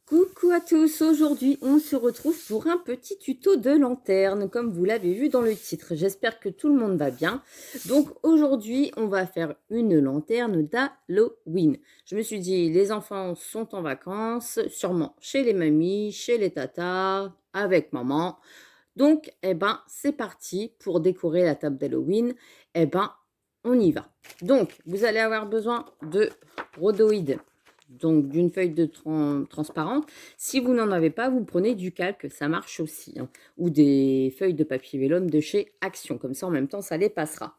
Coucou à tous, aujourd'hui on se retrouve pour un petit tuto de lanterne, comme vous l'avez vu dans le titre. J'espère que tout le monde va bien. Donc aujourd'hui on va faire une lanterne d'Halloween. Je me suis dit, les enfants sont en vacances, sûrement chez les mamies, chez les tatas, avec maman. Donc c'est parti pour décorer la table d'Halloween. On y va. Donc vous allez avoir besoin de rhodoïdes, donc d'une feuille de transparente. Si vous n'en avez pas, vous prenez du calque, ça marche aussi, hein, ou des feuilles de papier vélum de chez Action, comme ça en même temps ça les passera.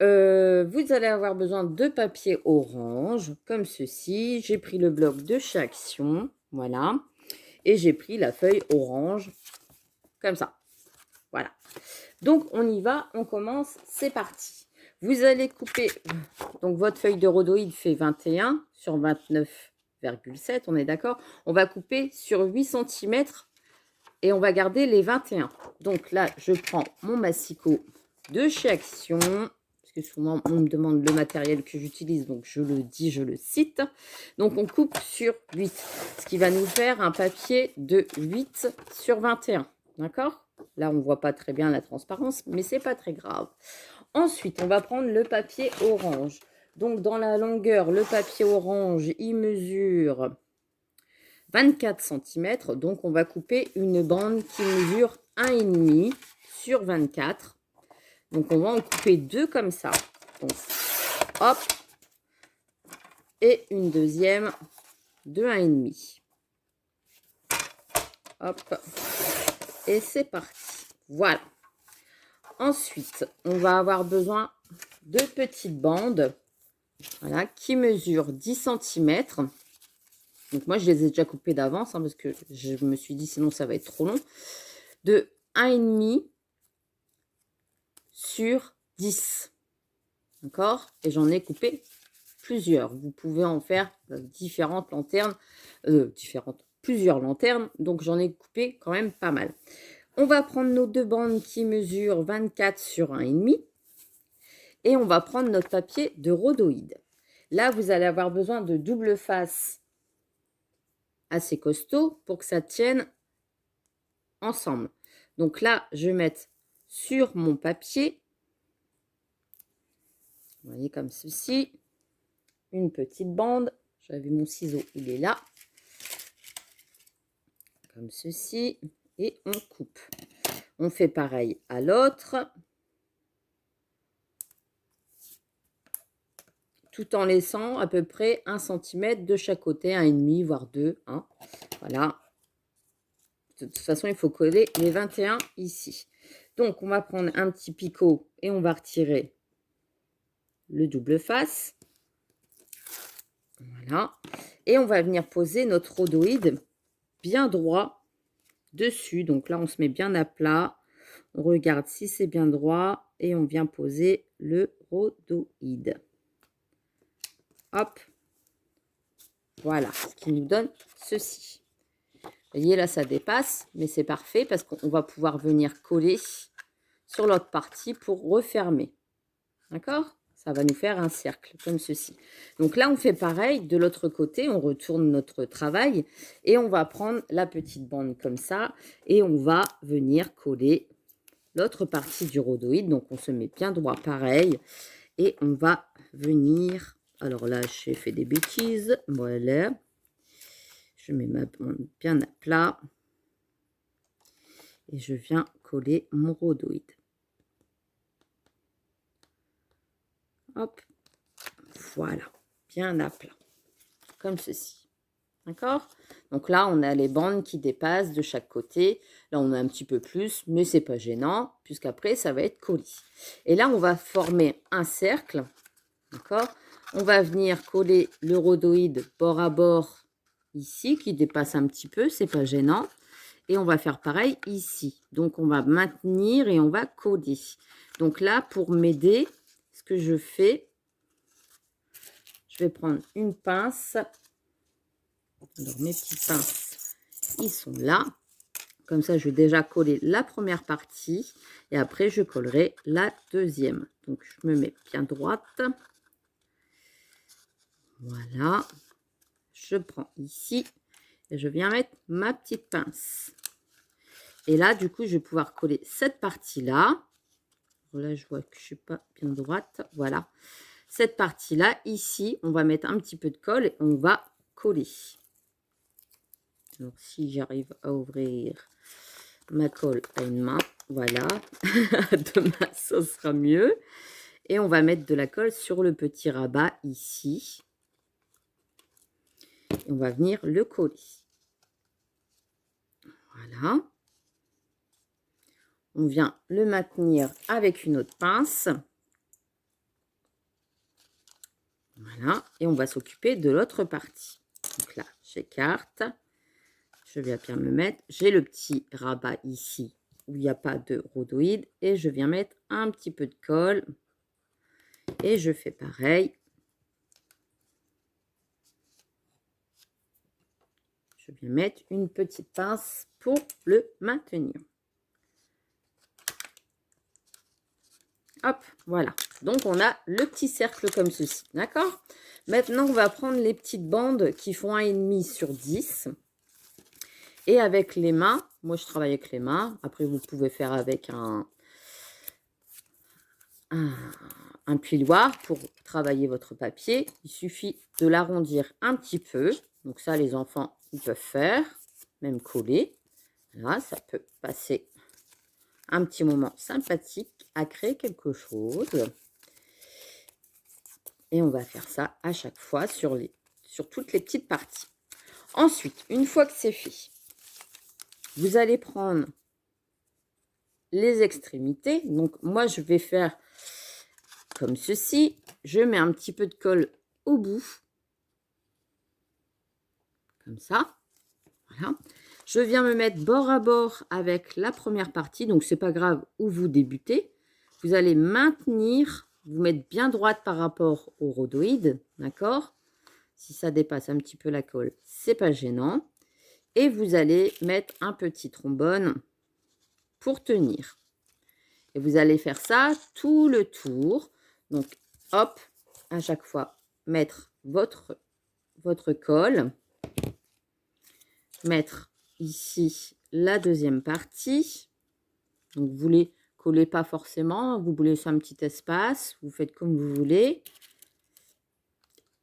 Vous allez avoir besoin de papier orange, comme ceci. J'ai pris le bloc de chez Action, voilà, et j'ai pris la feuille orange, comme ça, voilà. Donc on y va, on commence, c'est parti. Vous allez couper, donc votre feuille de rhodoïde fait 21 sur 29,7, on est d'accord. On va couper sur 8 cm et on va garder les 21. Donc là, je prends mon massicot de chez Action, parce que souvent on me demande le matériel que j'utilise, donc je le dis, je le cite. Donc on coupe sur 8, ce qui va nous faire un papier de 8 sur 21, d'accord? Là, on ne voit pas très bien la transparence, mais c'est pas très grave. Ensuite, on va prendre le papier orange. Donc, dans la longueur, le papier orange, il mesure 24 cm. Donc, on va couper une bande qui mesure 1,5 sur 24. Donc, on va en couper deux comme ça. Donc, hop. Et une deuxième de 1,5. Hop. Et c'est parti. Voilà. Ensuite, on va avoir besoin de petites bandes, voilà, qui mesurent 10 cm. Donc moi, je les ai déjà coupées d'avance, hein, parce que je me suis dit, sinon ça va être trop long. De 1,5 sur 10. D'accord? Et j'en ai coupé plusieurs. Vous pouvez en faire différentes lanternes, plusieurs lanternes. Donc j'en ai coupé quand même pas mal. On va prendre nos deux bandes qui mesurent 24 sur 1,5. Et on va prendre notre papier de rhodoïde. Là, vous allez avoir besoin de double face assez costaud pour que ça tienne ensemble. Donc là, je vais mettre sur mon papier, vous voyez, comme ceci, une petite bande. J'avais mon ciseau, il est là. Comme ceci. Et on coupe. On fait pareil à l'autre. Tout en laissant à peu près 1 cm de chaque côté, 1,5 voire 2. Hein. Voilà. De toute façon, il faut coller les 21 ici. Donc, on va prendre un petit picot et on va retirer le double face. Voilà. Et on va venir poser notre rhodoïde bien droit dessus. Donc là, on se met bien à plat. On regarde si c'est bien droit et on vient poser le rhodoïde. Hop. Voilà, ce qui nous donne ceci. Vous voyez, là, ça dépasse, mais c'est parfait parce qu'on va pouvoir venir coller sur l'autre partie pour refermer. D'accord? Ça va nous faire un cercle, comme ceci. Donc là, on fait pareil. De l'autre côté, on retourne notre travail et on va prendre la petite bande comme ça et on va venir coller l'autre partie du rhodoïde. Donc, on se met bien droit pareil et on va venir... Alors là, j'ai fait des bêtises. Voilà. Je mets ma bande bien à plat et je viens coller mon rhodoïde. Hop, voilà, bien à plat, comme ceci. D'accord? Donc là, on a les bandes qui dépassent de chaque côté. Là, on a un petit peu plus, mais c'est pas gênant, puisqu'après, ça va être collé. Et là, on va former un cercle. D'accord? On va venir coller le rhodoïde bord à bord ici, qui dépasse un petit peu, c'est pas gênant. Et on va faire pareil ici. Donc, on va maintenir et on va coller. Donc là, pour m'aider, ce que je fais, je vais prendre une pince. Alors, mes petites pinces, ils sont là. Comme ça, je vais déjà coller la première partie. Et après, je collerai la deuxième. Donc, je me mets bien droite. Voilà. Je prends ici. Et je viens mettre ma petite pince. Et là, du coup, je vais pouvoir coller cette partie-là. Là, je vois que je ne suis pas bien droite. Voilà. Cette partie-là, ici, on va mettre un petit peu de colle et on va coller. Alors, si j'arrive à ouvrir ma colle à une main, voilà. Demain, ça sera mieux. Et on va mettre de la colle sur le petit rabat ici. Et on va venir le coller. Voilà. On vient le maintenir avec une autre pince. Voilà. Et on va s'occuper de l'autre partie. Donc là, j'écarte. Je viens bien me mettre. J'ai le petit rabat ici où il n'y a pas de rhodoïde. Et je viens mettre un petit peu de colle. Et je fais pareil. Je viens mettre une petite pince pour le maintenir. Hop, voilà. Donc, on a le petit cercle comme ceci, d'accord? Maintenant, on va prendre les petites bandes qui font 1,5 sur 10. Et avec les mains, moi, je travaille avec les mains. Après, vous pouvez faire avec un plioir pour travailler votre papier. Il suffit de l'arrondir un petit peu. Donc ça, les enfants, ils peuvent faire, même coller. Là, ça peut passer un petit moment sympathique à créer quelque chose. Et on va faire ça à chaque fois sur toutes les petites parties. Ensuite, une fois que c'est fait, vous allez prendre les extrémités. Donc, moi, je vais faire comme ceci. Je mets un petit peu de colle au bout. Comme ça. Voilà. Je viens me mettre bord à bord avec la première partie. Donc, c'est pas grave où vous débutez. Vous allez maintenir, vous mettre bien droite par rapport au rhodoïde. D'accord? Si ça dépasse un petit peu la colle, c'est pas gênant. Et vous allez mettre un petit trombone pour tenir. Et vous allez faire ça tout le tour. Donc, hop, à chaque fois, mettre votre colle. Mettre ici la deuxième partie. Donc, vous ne les collez pas forcément. Vous laissez un petit espace. Vous faites comme vous voulez.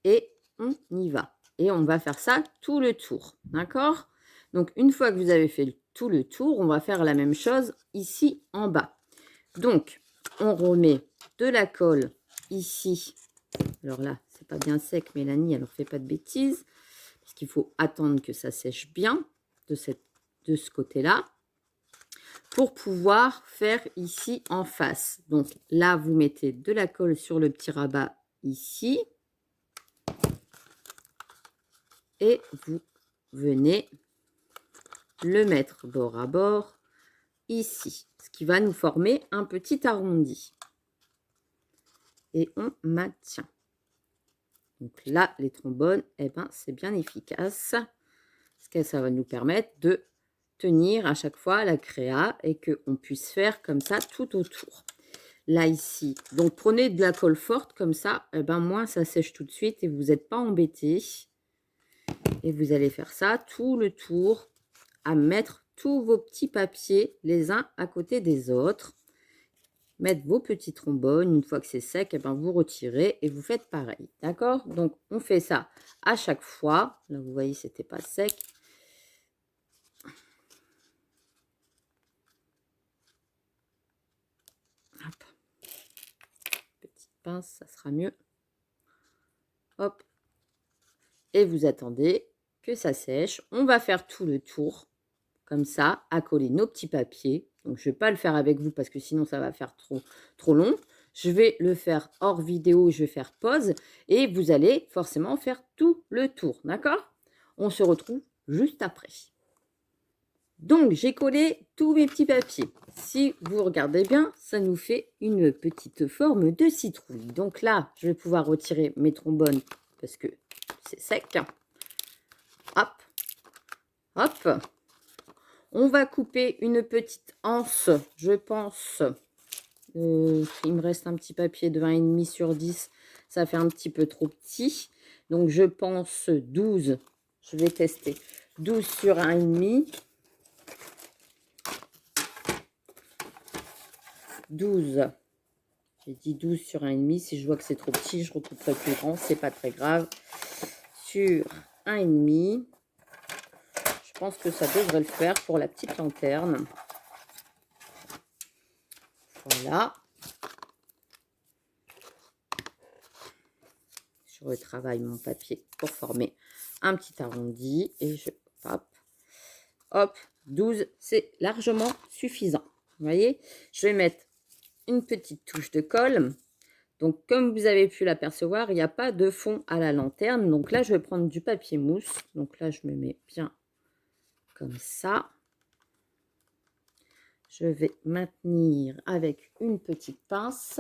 Et on y va. Et on va faire ça tout le tour. D'accord? Donc, une fois que vous avez fait tout le tour, on va faire la même chose ici en bas. Donc, on remet de la colle ici. Alors là, c'est pas bien sec, Mélanie, alors fais pas de bêtises. Parce qu'il faut attendre que ça sèche bien de ce côté-là. Pour pouvoir faire ici en face. Donc là, vous mettez de la colle sur le petit rabat ici. Et vous venez le mettre bord à bord ici. Ce qui va nous former un petit arrondi. Et on maintient. Donc là, les trombones, eh ben, c'est bien efficace. Parce que ça va nous permettre de tenir à chaque fois la créa et qu'on puisse faire comme ça tout autour. Là, ici, donc prenez de la colle forte comme ça, eh ben, moins ça sèche tout de suite et vous n'êtes pas embêté. Et vous allez faire ça tout le tour à mettre tous vos petits papiers les uns à côté des autres. Mettre vos petits trombones. Une fois que c'est sec, eh ben, vous retirez et vous faites pareil. D'accord? Donc, on fait ça à chaque fois. Là, vous voyez, c'était pas sec. Hop. Petite pince, ça sera mieux. Hop. Et vous attendez que ça sèche. On va faire tout le tour, comme ça, à coller nos petits papiers. Donc, je ne vais pas le faire avec vous parce que sinon, ça va faire trop long. Je vais le faire hors vidéo, je vais faire pause. Et vous allez forcément faire tout le tour, d'accord? On se retrouve juste après. Donc, j'ai collé tous mes petits papiers. Si vous regardez bien, ça nous fait une petite forme de citrouille. Donc là, je vais pouvoir retirer mes trombones parce que c'est sec. Hop, hop. On va couper une petite anse, je pense. Il me reste un petit papier de 1,5 sur 10. Ça fait un petit peu trop petit. Donc, je pense 12. Je vais tester. 12 sur 1,5. 12. J'ai dit 12 sur 1,5. Si je vois que c'est trop petit, je recouperai plus grand. C'est pas très grave. Sur 1,5. Je pense que ça devrait le faire pour la petite lanterne. Voilà. Je retravaille mon papier pour former un petit arrondi. Et je... Hop. Hop. 12, c'est largement suffisant. Vous voyez, je vais mettre une petite touche de colle. Donc, comme vous avez pu l'apercevoir, il n'y a pas de fond à la lanterne. Donc là, je vais prendre du papier mousse. Donc là, je me mets bien comme ça. Je vais maintenir avec une petite pince.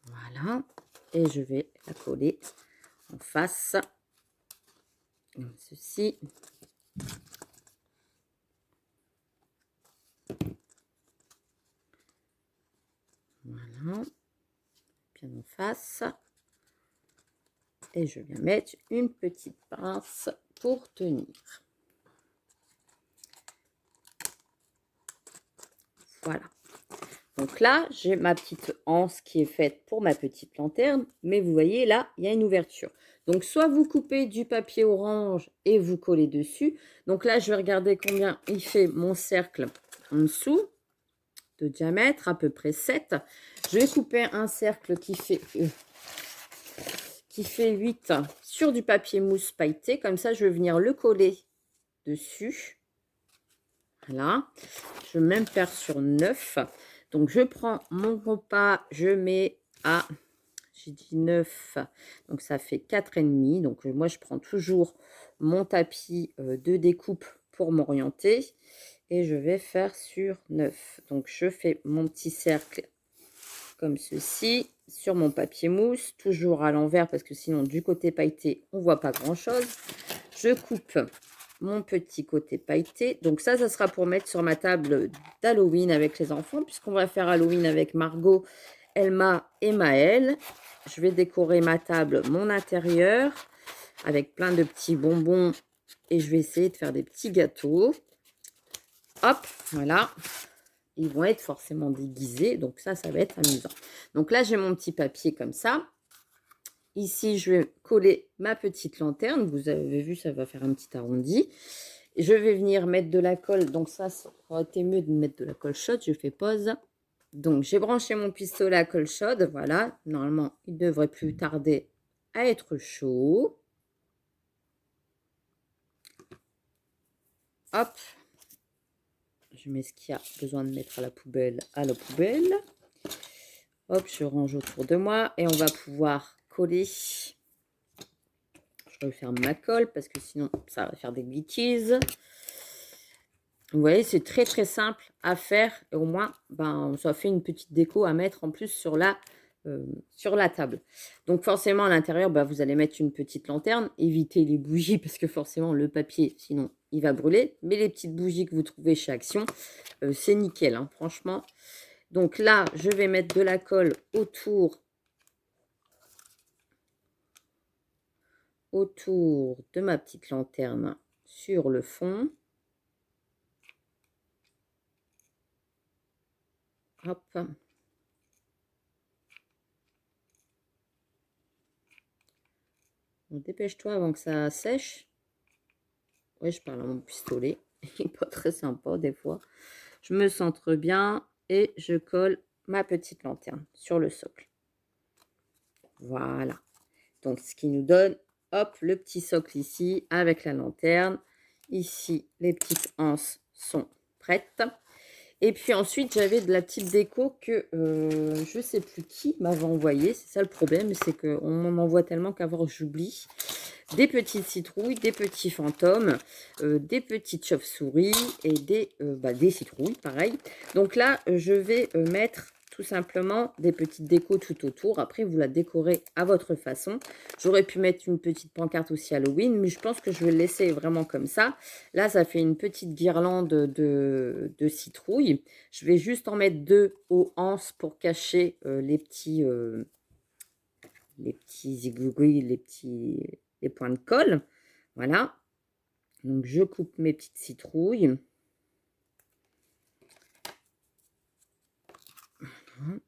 Voilà. Et je vais la coller en face. Comme ceci. Voilà. Bien en face. Et je viens mettre une petite pince pour tenir. Voilà. Donc là, j'ai ma petite anse qui est faite pour ma petite lanterne. Mais vous voyez, là, il y a une ouverture. Donc, soit vous coupez du papier orange et vous collez dessus. Donc là, je vais regarder combien il fait mon cercle en dessous de diamètre, à peu près 7. Je vais couper un cercle qui fait 8 sur du papier mousse pailleté. Comme ça, je vais venir le coller dessus. Voilà. Je vais même faire sur 9. Donc, je prends mon compas, je mets à, j'ai dit 9, donc ça fait 4,5. Donc, moi, je prends toujours mon tapis de découpe pour m'orienter. Et je vais faire sur 9. Donc, je fais mon petit cercle comme ceci sur mon papier mousse, toujours à l'envers parce que sinon, du côté pailleté, on ne voit pas grand-chose. Je coupe mon petit côté pailleté. Donc ça sera pour mettre sur ma table d'Halloween avec les enfants, puisqu'on va faire Halloween avec Margot, Elma et Maëlle. Je vais décorer ma table, mon intérieur, avec plein de petits bonbons. Et je vais essayer de faire des petits gâteaux. Hop, voilà. Ils vont être forcément déguisés, donc ça va être amusant. Donc là, j'ai mon petit papier comme ça. Ici, je vais coller ma petite lanterne. Vous avez vu, ça va faire un petit arrondi. Je vais venir mettre de la colle. Donc ça aurait été mieux de mettre de la colle chaude. Je fais pause. Donc, j'ai branché mon pistolet à colle chaude. Voilà. Normalement, il devrait plus tarder à être chaud. Hop. Je mets ce qu'il y a besoin de mettre à la poubelle. Hop, je range autour de moi. Et on va pouvoir coller. Je referme ma colle parce que sinon, ça va faire des bêtises. Vous voyez, c'est très très simple à faire et au moins, ça fait une petite déco à mettre en plus sur la table. Donc forcément, à l'intérieur, vous allez mettre une petite lanterne. Évitez les bougies parce que forcément, le papier, sinon, il va brûler. Mais les petites bougies que vous trouvez chez Action, c'est nickel, hein, franchement. Donc là, je vais mettre de la colle autour de ma petite lanterne sur le fond. Hop. Dépêche-toi avant que ça sèche. Oui, je parle à mon pistolet. Il n'est pas très sympa des fois. Je me centre bien et je colle ma petite lanterne sur le socle. Voilà. Donc, ce qui nous donne, hop, le petit socle ici avec la lanterne. Ici, les petites anses sont prêtes. Et puis ensuite, j'avais de la petite déco que je ne sais plus qui m'avait envoyé. C'est ça le problème, c'est qu'on m'en envoie tellement qu'avoir j'oublie. Des petites citrouilles, des petits fantômes, des petites chauves-souris et des citrouilles, pareil. Donc là, je vais mettre tout simplement des petites décos tout autour. Après, vous la décorez à votre façon. J'aurais pu mettre une petite pancarte aussi Halloween, mais je pense que je vais le laisser vraiment comme ça. Là, ça fait une petite guirlande de citrouilles. Je vais juste en mettre 2 aux anses pour cacher les petits zigouigouis, les petits les points de colle. Voilà. Donc, je coupe mes petites citrouilles. Voilà.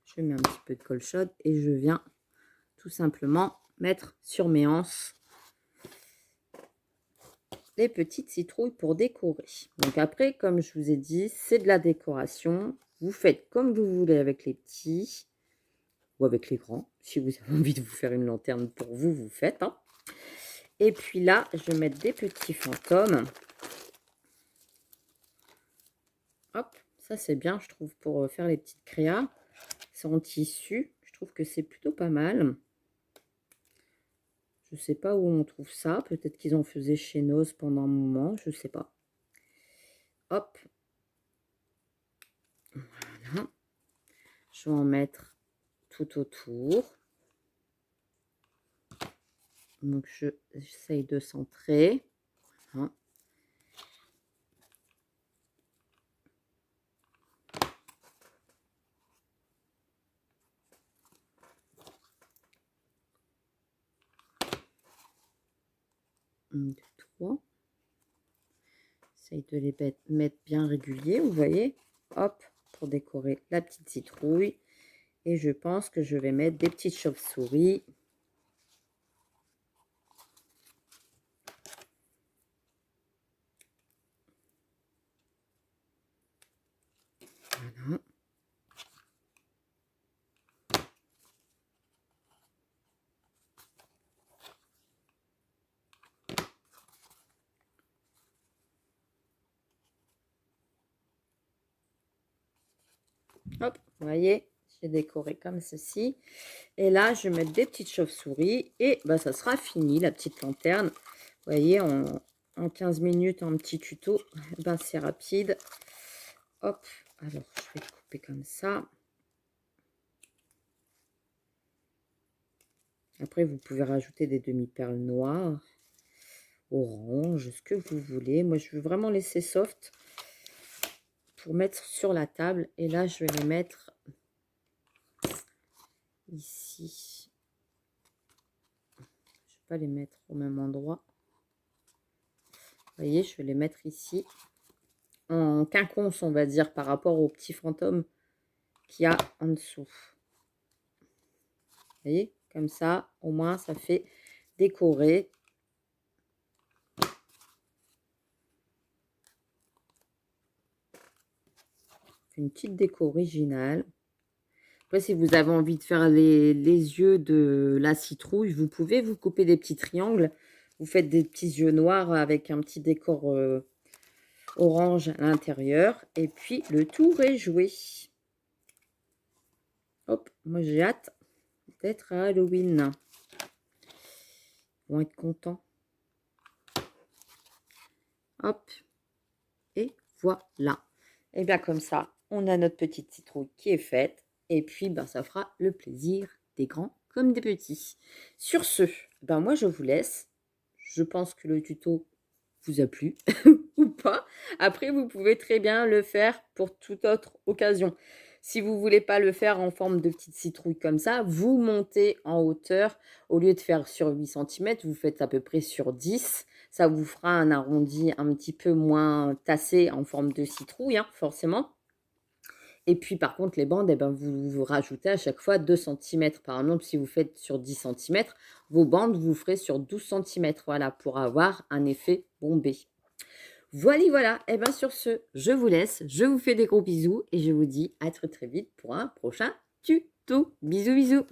Je mets un petit peu de colle chaude et je viens tout simplement mettre sur mes anses les petites citrouilles pour décorer. Donc après, comme je vous ai dit, c'est de la décoration. Vous faites comme vous voulez avec les petits ou avec les grands. Si vous avez envie de vous faire une lanterne pour vous, vous faites. Hein. Et puis là, je vais mettre des petits fantômes. Hop, ça c'est bien, je trouve, pour faire les petites créas. C'est en tissu. Je trouve que c'est plutôt pas mal. Je ne sais pas où on trouve ça. Peut-être qu'ils en faisaient chez Noz pendant un moment. Je ne sais pas. Hop. Voilà. Je vais en mettre tout autour. Donc, j'essaye de centrer. Voilà. Un, deux, trois. J'essaye de les mettre bien réguliers, vous voyez. Hop, pour décorer la petite citrouille. Et je pense que je vais mettre des petites chauves-souris. Voilà. Hop, vous voyez, j'ai décoré comme ceci. Et là, je vais mettre des petites chauves-souris. Et bah, ça sera fini, la petite lanterne. Vous voyez, en 15 minutes, un petit tuto, ben, c'est rapide. Hop, alors je vais couper comme ça. Après, vous pouvez rajouter des demi-perles noires, orange, ce que vous voulez. Moi, je veux vraiment laisser soft pour mettre sur la table. Et là, je vais les mettre ici. Je ne vais pas les mettre au même endroit. Vous voyez, je vais les mettre ici. En quinconce, on va dire, par rapport au petit fantôme qu'il y a en dessous. Vous voyez, comme ça, au moins, ça fait décorer. Une petite déco originale. Après, si vous avez envie de faire les yeux de la citrouille, vous pouvez vous couper des petits triangles. Vous faites des petits yeux noirs avec un petit décor orange à l'intérieur. Et puis, le tour est joué. Hop, moi j'ai hâte d'être à Halloween. Ils vont être contents. Hop, et voilà. Et bien comme ça, on a notre petite citrouille qui est faite. Et puis, ben, ça fera le plaisir des grands comme des petits. Sur ce, ben, moi, je vous laisse. Je pense que le tuto vous a plu ou pas. Après, vous pouvez très bien le faire pour toute autre occasion. Si vous ne voulez pas le faire en forme de petite citrouille comme ça, vous montez en hauteur. Au lieu de faire sur 8 cm, vous faites à peu près sur 10. Ça vous fera un arrondi un petit peu moins tassé en forme de citrouille, hein, forcément. Et puis, par contre, les bandes, eh ben, vous rajoutez à chaque fois 2 cm. Par exemple, si vous faites sur 10 cm, vos bandes, vous ferez sur 12 cm. Voilà, pour avoir un effet bombé. Voilà. Et bien, sur ce, je vous laisse. Je vous fais des gros bisous et je vous dis à très, très vite pour un prochain tuto. Bisous, bisous.